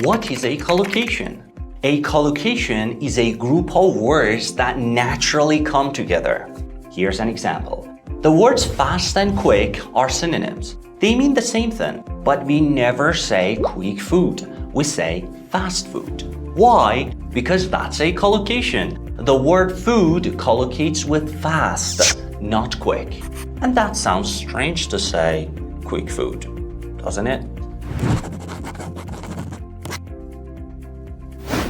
What is a collocation? A collocation is a group of words that naturally come together. Here's an example. The words fast and quick are synonyms. They mean the same thing, but we never say quick food. We say fast food. Why? Because that's a collocation. The word food collocates with fast, not quick. And that sounds strange to say quick food, doesn't it?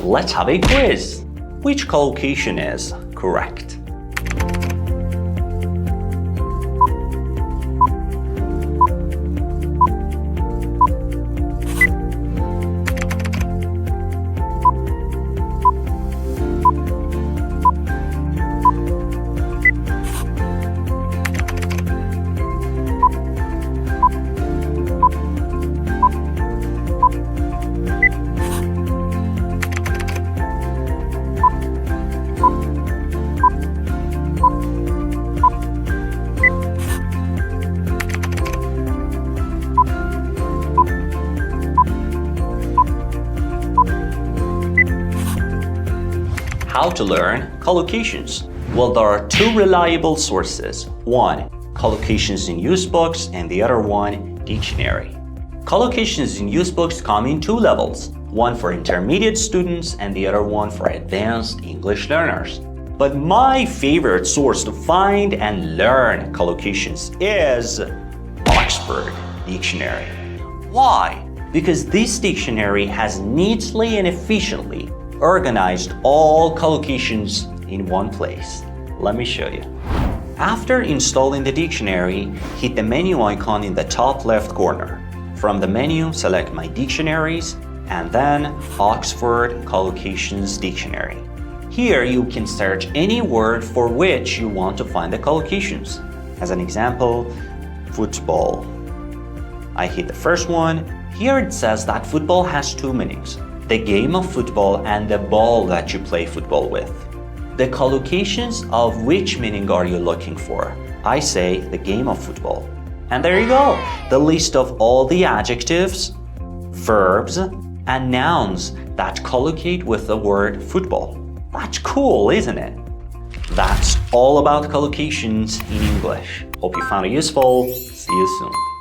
Let's have a quiz. Which collocation is correct? How to learn collocations? Well, there are two reliable sources. One, collocations in use books, and the other one, dictionary. Collocations in use books come in two levels, one for intermediate students and the other one for advanced English learners. But my favorite source to find and learn collocations is Oxford Dictionary. Why? Because this dictionary has neatly and efficiently organized all collocations in one place. Let me show you. After installing the dictionary, hit the menu icon in the top left corner. From the menu, select My Dictionaries and then Oxford Collocations Dictionary. Here you can search any word for which you want to find the collocations. As an example, football. I hit the first one. Here it says that football has two meanings: the game of football and the ball that you play football with. The collocations of which meaning are you looking for? I say the game of football. And there you go, the list of all the adjectives, verbs, and nouns that collocate with the word football. That's cool, isn't it? That's all about collocations in English. Hope you found it useful. See you soon.